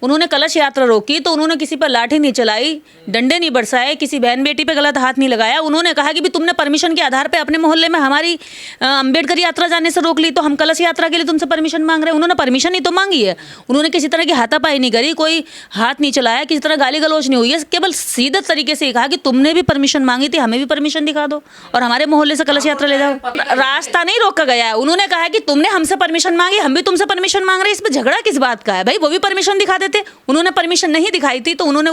उन्होंने कलश यात्रा रोकी तो उन्होंने किसी पर लाठी नहीं चलाई, डंडे नहीं बरसाए, किसी बहन बेटी पे गलत हाथ नहीं लगाया। उन्होंने कहा कि भी तुमने परमिशन के आधार पे अपने मोहल्ले में हमारी अंबेडकर यात्रा जाने से रोक ली, तो हम कलश यात्रा के लिए तुमसे परमिशन मांग रहे हैं। उन्होंने परमिशन ही तो मांगी है, उन्होंने किसी तरह की हाथापाई नहीं करी, कोई हाथ नहीं चलाया, किसी तरह गाली गलौज नहीं हुई है। केवल सीधे तरीके से कहा कि तुमने भी परमिशन मांगी थी, हमें भी परमिशन दिखा दो और हमारे मोहल्ले से कलश यात्रा ले जाओ। रास्ता नहीं रोका गया है, उन्होंने कहा कि तुमने हमसे परमिशन मांगी, हम भी तुमसे परमिशन मांग रहे हैं। इसमें झगड़ा किस बात का है भाई? वो भी परमिशन दिखा देते। उन्होंने परमिशन नहीं दिखाई थी तो उन्होंने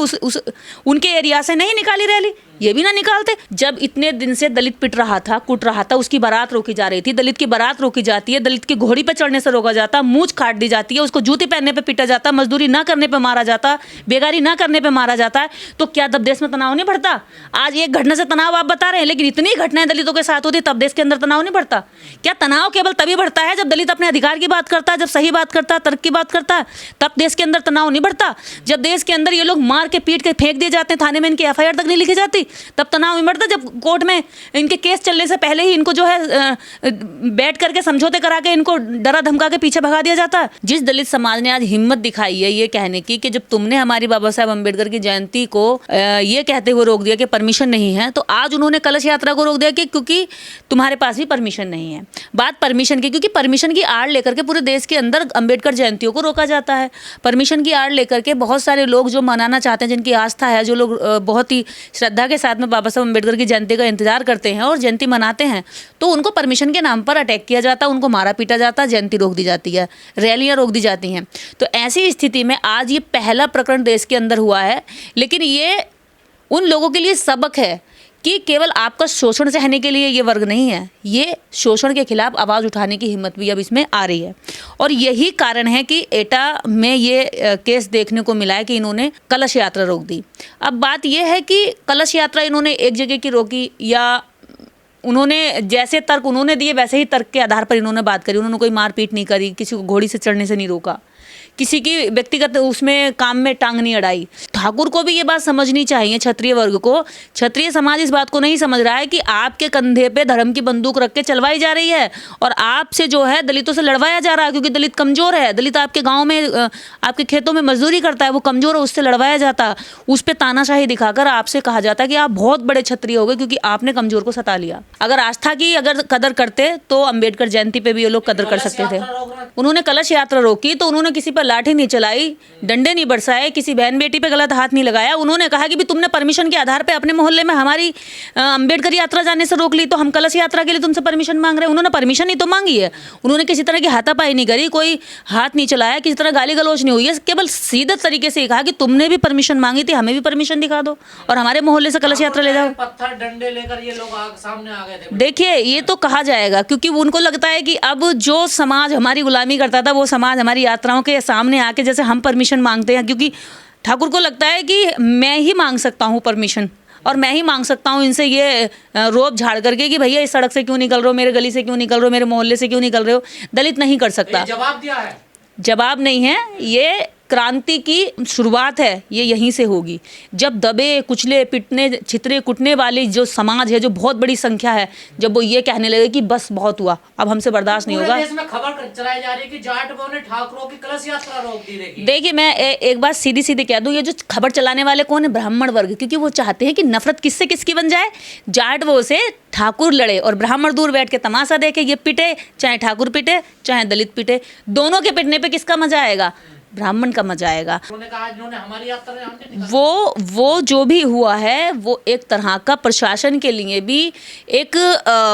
उनके एरिया से नहीं निकाली रैली, ये भी ना निकालते। जब इतने दिन से दलित पिट रहा था, कूट रहा था, उसकी बारात रोकी जा रही थी। दलित की बारात रोकी जाती है, दलित की घोड़ी पे चढ़ने से रोका जाता, मूंछ काट दी जाती है, उसको जूती पहनने पे पीटा जाता, मजदूरी ना करने पे मारा जाता, बेगारी ना करने पे मारा जाता है। तो क्या तब देश में तनाव नहीं बढ़ता? आज एक घटना से तनाव आप बता रहे हैं, लेकिन इतनी घटनाएं दलितों के साथ होती तब देश के अंदर तनाव नहीं बढ़ता? क्या तनाव केवल तभी बढ़ता है जब दलित अपने अधिकार की बात करता है, जब सही बात करता है, तर्क की बात करता है, तब देश के अंदर तनाव नहीं बढ़ता? जब देश के अंदर ये लोग मार के पीट के फेंक दिए जाते हैं, थाने में इनकी एफआईआर तक नहीं लिखी जाती, तब तनाव नहीं बढ़ता? जब कोर्ट में इनके केस चलने से पहले ही इनको जो है बैठ करके समझौते करा के इनको डरा धमका के पीछे भगा दिया जाता है। जिस दलित समाज ने आज हिम्मत दिखाई है ये कहने की कि जब तुमने हमारी बाबा साहब अम्बेडकर की जयंती को ये कहते हुए रोक दिया कि परमिशन नहीं है, तो आज उन्होंने कलश यात्रा को रोक दिया कि क्योंकि तुम्हारे पास भी परमिशन नहीं है। बात परमिशन की, क्योंकि परमिशन की आड़ लेकर के पूरे देश के अंदर अम्बेडकर जयंतियों को रोका जाता है। परमिशन की आड़ लेकर के बहुत सारे लोग जो मनाना चाहते हैं, जिनकी आस्था है, जो लोग बहुत ही श्रद्धा के साथ में बाबा साहब अम्बेडकर की जयंती का इंतजार करते हैं और जयंती मनाते हैं, तो उनको परमिशन के नाम पर अटैक किया जाता है, उनको मारा पीटा जाता है, जयंती रोक दी जाती है, रैलियां रोक दी जाती हैं। तो ऐसी स्थिति में आज ये पहला प्रकरण देश के अंदर हुआ है, लेकिन ये उन लोगों के लिए सबक है कि केवल आपका शोषण सहने के लिए ये वर्ग नहीं है, ये शोषण के खिलाफ आवाज़ उठाने की हिम्मत भी अब इसमें आ रही है। और यही कारण है कि एटा में ये केस देखने को मिला है कि इन्होंने कलश यात्रा रोक दी। अब बात ये है कि कलश यात्रा इन्होंने एक जगह की रोकी, या उन्होंने जैसे तर्क उन्होंने दिए वैसे ही तर्क के आधार पर इन्होंने बात करी। उन्होंने कोई मारपीट नहीं करी, किसी को घोड़ी से चढ़ने से नहीं रोका, किसी की व्यक्तिगत उसमें काम में टांग नहीं अड़ाई। ठाकुर को भी ये बात समझनी चाहिए, क्षत्रिय वर्ग को। क्षत्रिय समाज इस बात को नहीं समझ रहा है कि आपके कंधे पे धर्म की बंदूक रख के चलवाई जा रही है और आपसे जो है दलितों से लड़वाया जा रहा है, क्योंकि दलित कमज़ोर है। दलित आपके गाँव में, आपके खेतों में मजदूरी करता है, वो कमज़ोर है, उससे लड़वाया जाता है। उस पर तानाशाही दिखाकर आपसे कहा जाता है कि आप बहुत बड़े क्षत्रिय हो गए क्योंकि आपने कमज़ोर को सता लिया। अगर आस्था की अगर कदर करते तो अम्बेडकर जयंती पे भी ये लोग कदर कर सकते थे। उन्होंने कलश यात्रा रोकी तो उन्होंने किसी पर लाठी नहीं चलाई, डंडे नहीं बरसाए, किसी बहन बेटी पे गलत हाथ नहीं लगाया। उन्होंने कहा कि भी तुमने परमिशन के आधार पे अपने मोहल्ले में हमारी अंबेडकर यात्रा जाने से रोक ली, तो हम कलश यात्रा के लिए तुमसे परमिशन मांग रहे हैं। उन्होंने परमिशन ही तो मांगी है, उन्होंने किसी तरह की हाथापाई नहीं करी, कोई हाथ नहीं चलाया, किसी तरह गाली गलौज नहीं हुई है। केवल सीधे तरीके से कहा कि तुमने भी परमिशन मांगी थी, हमें भी परमिशन दिखा दो और हमारे मोहल्ले से कलश यात्रा ले जाओ। पत्थर डंडे लेकर ये लोग सामने आ गए थे। देखिए, ये तो कहा जाएगा क्योंकि उनको लगता है कि अब जो समाज हमारी गुलामी करता था वो समाज हमारी यात्राओं के सामने आके जैसे हम परमिशन मांगते हैं, क्योंकि ठाकुर को लगता है कि मैं ही मांग सकता हूँ परमिशन और मैं ही मांग सकता हूँ इनसे ये रोब झाड़ करके कि भैया इस सड़क से क्यों निकल रहे हो, मेरे गली से क्यों निकल रहे हो, मेरे मोहल्ले से क्यों निकल रहे हो। दलित नहीं कर सकता। जवाब दिया है? जवाब नहीं है, ये क्रांति की शुरुआत है, ये यहीं से होगी। जब दबे कुचले पिटने छितरे कुटने वाली जो समाज है, जो बहुत बड़ी संख्या है, जब वो ये कहने लगे कि बस बहुत हुआ, अब हमसे बर्दाश्त नहीं होगा। देश में खबर चलाई जा रही है कि जाटों ने ठाकुरों की कलश यात्रा रोक दी। देखिए, मैं एक बात सीधी सीधी कह दूं, ये जो खबर चलाने वाले कौन है? ब्राह्मण वर्ग, क्योंकि वो चाहते हैं कि नफरत किससे किसकी बन जाए। जाट वो से ठाकुर लड़े और ब्राह्मण दूर बैठ के तमाशा देखे, ये पिटे, चाहे ठाकुर पिटे चाहे दलित पिटे, दोनों के पिटने पे किसका मजा आएगा? ब्राह्मण का मजा आएगा। हमारी यात्रा वो जो भी हुआ है वो एक तरह का प्रशासन के लिए भी एक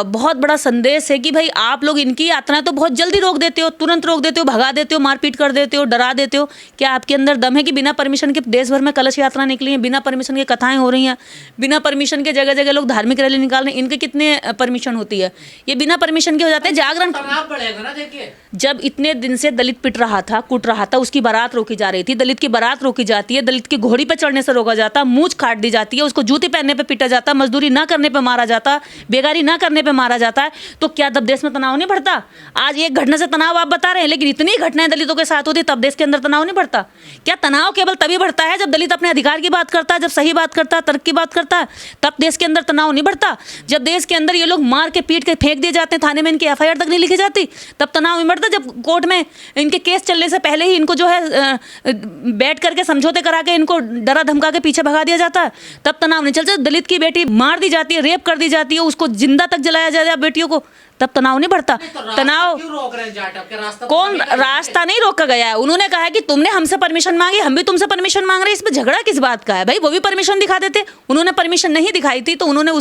बहुत बड़ा संदेश है कि भाई आप लोग इनकी यात्राएं तो बहुत जल्दी रोक देते हो, तुरंत रोक देते हो, भगा देते हो, मारपीट कर देते हो, डरा देते हो। क्या आपके अंदर दम है कि बिना परमिशन के देश भर में कलश यात्रा निकली है, बिना परमिशन के कथाएं हो रही हैं, बिना परमिशन के जगह जगह लोग धार्मिक रैली निकाल रहे हैं? इनके कितने परमिशन होती है? ये बिना परमिशन के हो जाते हैं। जागरण बढ़ेगा ना। देखिए, जब इतने दिन से दलित पिट रहा था, कूट रहा था, उसकी बारात रोकी जा रही थी, दलित की बारात रोकी जाती है, दलित की घोड़ी पे चढ़ने से रोका जाता, मूंछ काट दी जाती है, उसको जूती पहनने पे पीटा जाता, मजदूरी ना करने पे मारा जाता, बेगारी ना करने पे मारा जाता है। तो क्या तब देश में तनाव नहीं बढ़ता? आज एक घटना से तनाव आप बता रहे हैं, लेकिन इतनी घटनाएं दलितों के साथ होती तब देश के अंदर तनाव नहीं बढ़ता? क्या तनाव केवल तभी बढ़ता है जब दलित अपने अधिकार की बात करता है, जब सही बात करता है, तर्क की बात करता है, तब देश के अंदर तनाव नहीं बढ़ता? जब देश के अंदर ये लोग मार के पीट के फेंक दिए जाते हैं, थाने में इनकी एफआईआर तक नहीं लिखी जाती, तब तनाव नहीं बढ़ता? जब कोर्ट में इनके केस चलने से पहले ही इनको जो है बैठ करके समझौते करा के इनको डरा धमका के पीछे भगा दिया जाता है, तब तनाव नहीं चलता। दलित की बेटी मार दी जाती है, रेप कर दी जाती है, उसको जिंदा तक जलाया जाता है बेटियों को, तब तनाव नहीं बढ़ता। तनाव क्यों रोक रहे हैं जाट? आपके रास्ता कौन रास्ता नहीं रोका गया है, उन्होंने कहा है कि तुमने हमसे परमिशन मांगी, हम भी तुमसे परमिशन मांग रहे हैं, इसमें झगड़ा किस बात का है भाई? वो भी परमिशन दिखा देते, उन्होंने परमिशन नहीं दिखाई थी तो उन्होंने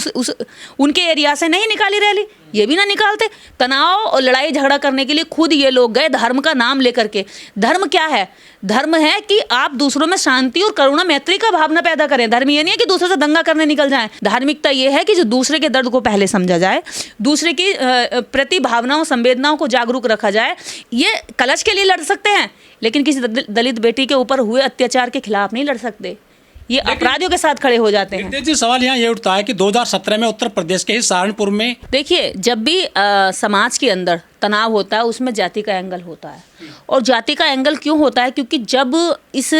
उनके एरिया से नहीं निकाली रैली, ये भी ना निकालते। तनाव और लड़ाई झगड़ा करने के लिए खुद ये लोग गए धर्म का नाम लेकर के। धर्म क्या है? धर्म है कि आप दूसरों में शांति और करुणा मैत्री का भावना पैदा करें। धर्म ये नहीं है कि दूसरे से दंगा करने निकल जाएं। धार्मिकता ये है कि जो दूसरे के दर्द को पहले समझा जाए, दूसरे की प्रति भावनाओं संवेदनाओं को जागरूक रखा जाए। ये कलश के लिए लड़ सकते हैं, लेकिन किसी दलित बेटी के ऊपर हुए अत्याचार के खिलाफ नहीं लड़ सकते। ये अपराधियों के साथ खड़े हो जाते हैं। जी, सवाल यहाँ ये उठता है कि 2017 में उत्तर प्रदेश के ही सहारनपुर में देखिए, जब भी समाज के अंदर तनाव होता है उसमें जाति का एंगल होता है। और जाति का एंगल क्यों होता है? क्योंकि जब इस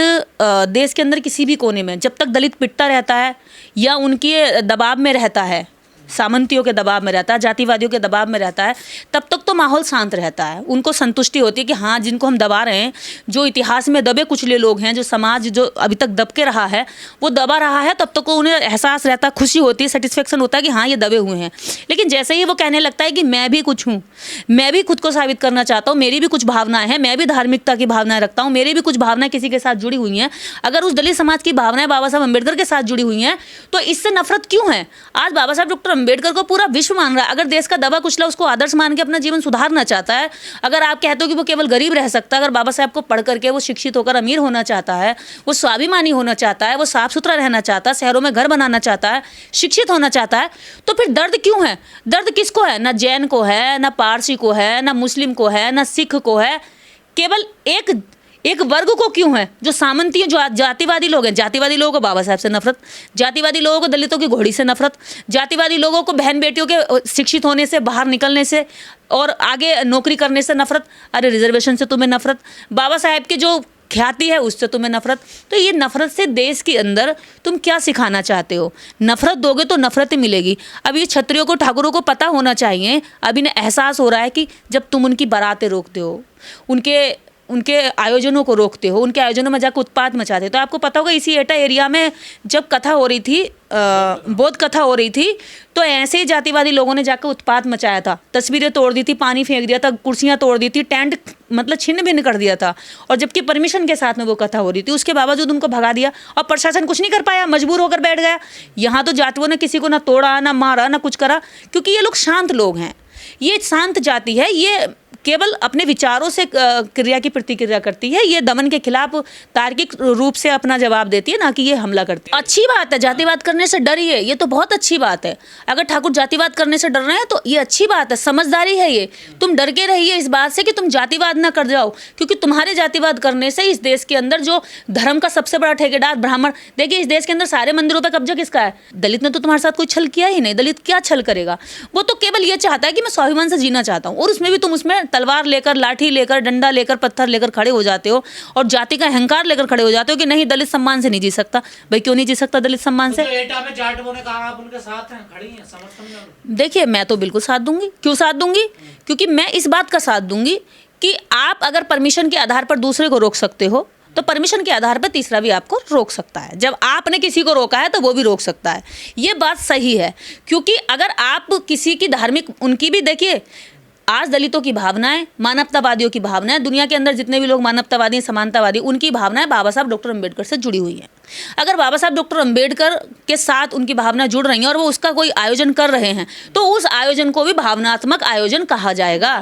देश के अंदर किसी भी कोने में जब तक दलित पिटता रहता है या उनके दबाव में रहता है, सामंतियों के दबाव में रहता है, जातिवादियों के दबाव में रहता है, तब तक तो माहौल शांत रहता है। उनको संतुष्टि होती है कि हाँ, जिनको हम दबा रहे हैं, जो इतिहास में दबे कुचले लोग हैं, जो समाज जो अभी तक दब के रहा है वो दबा रहा है, तब तक उन्हें एहसास रहता है, खुशी होती है, सेटिस्फेक्शन होता है कि हाँ ये दबे हुए हैं। लेकिन जैसे ही वो कहने लगता है कि मैं भी कुछ हूँ, मैं भी खुद को साबित करना चाहता हूँ, मेरी भी कुछ भावनाएं हैं, मैं भी धार्मिकता की भावनाएं रखता हूँ, मेरी भी कुछ भावनाएं किसी के साथ जुड़ी हुई हैं, अगर उस दलित समाज की भावनाएं बाबा साहब अम्बेडकर के साथ जुड़ी हुई हैं तो इससे नफरत क्यों है? आज बाबा साहब डॉक्टर अम्बेडकर को पूरा विश्व मान रहा है। अगर देश का दबा कुचला उसको आदर्श मान के अपना जीवन सुधारना चाहता है, अगर आप कहते हो कि वो केवल गरीब रह सकता है, अगर बाबा साहब को पढ़ करके वो शिक्षित होकर अमीर होना चाहता है, वो स्वाभिमानी होना चाहता है, वो साफ सुथरा रहना चाहता है, शहरों में घर बनाना चाहता है, शिक्षित होना चाहता है, तो फिर दर्द क्यों है? दर्द किसको है? ना जैन को है, ना पारसी को है, ना मुस्लिम को है, ना सिख को है, केवल एक वर्ग को क्यों है? जो सामंती जो जातिवादी लोग हैं, जातिवादी लोगों को बाबा साहब से नफरत, जातिवादी लोगों को दलितों की घोड़ी से नफरत, जातिवादी लोगों को बहन बेटियों के शिक्षित होने से, बाहर निकलने से और आगे नौकरी करने से नफरत। अरे रिजर्वेशन से तुम्हें नफरत, बाबा साहब की जो ख्याति है उससे तुम्हें नफरत। तो ये नफरत से देश के अंदर तुम क्या सिखाना चाहते हो? नफरत दोगे तो नफरत ही मिलेगी। अब ये क्षत्रियों को, ठाकुरों को पता होना चाहिए, अब इन्हें एहसास हो रहा है कि जब तुम उनकी बारातें रोकते हो, उनके आयोजनों को रोकते हो, उनके आयोजनों में जाकर उत्पात मचाते हो। तो आपको पता होगा इसी एटा एरिया में जब कथा हो रही थी, बौद्ध कथा हो रही थी, तो ऐसे ही जातिवादी लोगों ने जाकर उत्पात मचाया था, तस्वीरें तोड़ दी थी, पानी फेंक दिया था, कुर्सियां तोड़ दी थी, टेंट मतलब छिन्न भिन्न कर दिया था। और जबकि परमिशन के साथ में वो कथा हो रही थी, उसके बावजूद उनको भगा दिया और प्रशासन कुछ नहीं कर पाया, मजबूर होकर बैठ गया। यहाँ तो जातियों ने किसी को ना तोड़ा, ना मारा, ना कुछ करा, क्योंकि ये लोग शांत लोग हैं। ये शांत जाति है, ये केवल अपने विचारों से क्रिया की प्रतिक्रिया करती है, ये दमन के खिलाफ तार्किक रूप से अपना जवाब देती है, ना कि ये हमला करती है। अच्छी बात है, जातिवाद करने से डरिए, ये तो बहुत अच्छी बात है। अगर ठाकुर जातिवाद करने से डर रहे हैं तो ये अच्छी बात है, समझदारी है ये। तुम डर के रहिए इस बात से कि तुम जातिवाद ना कर जाओ, क्योंकि तुम्हारे जातिवाद करने से इस देश के अंदर जो धर्म का सबसे बड़ा ठेकेदार ब्राह्मण, देखिए इस देश के अंदर सारे मंदिरों पर कब्जा किसका है? दलित ने तो तुम्हारे साथ कोई छल किया ही नहीं। दलित क्या छल करेगा? वो तो केवल ये चाहता है कि मैं स्वाभिमान से जीना चाहता हूँ, और उसमें भी तुम उसमें तलवार लेकर, लाठी लेकर, डंडा लेकर, पत्थर लेकर खड़े हो जाते हो और जाति का अहंकार लेकर खड़े हो जाते हो कि नहीं, दलित सम्मान से नहीं जी सकता। भाई क्यों नहीं जी सकता दलित सम्मान से? तो एटा में जाट ने कहा आप उनके साथ हैं, खड़ी हैं, समर्थन में। देखिए, मैं तो बिल्कुल साथ दूंगी। क्यों साथ दूंगी? क्योंकि मैं इस बात का साथ दूंगी कि आप अगर परमिशन के आधार पर दूसरे को रोक सकते हो तो परमिशन के आधार पर तीसरा भी आपको रोक सकता है। जब आपने किसी को रोका है तो वो भी रोक सकता है। ये बात सही है, क्योंकि अगर आप किसी की धार्मिक, उनकी भी देखिए, आज दलितों की भावनाएं, मानवतावादियों की भावनाएं, दुनिया के अंदर जितने भी लोग मानवतावादी, समानतावादी, उनकी भावनाएं बाबा साहब डॉक्टर अम्बेडकर से जुड़ी हुई हैं। अगर बाबा साहब डॉक्टर अम्बेडकर के साथ उनकी भावनाएं जुड़ रही हैं और वो उसका कोई आयोजन कर रहे हैं तो उस आयोजन को भी भावनात्मक आयोजन कहा जाएगा।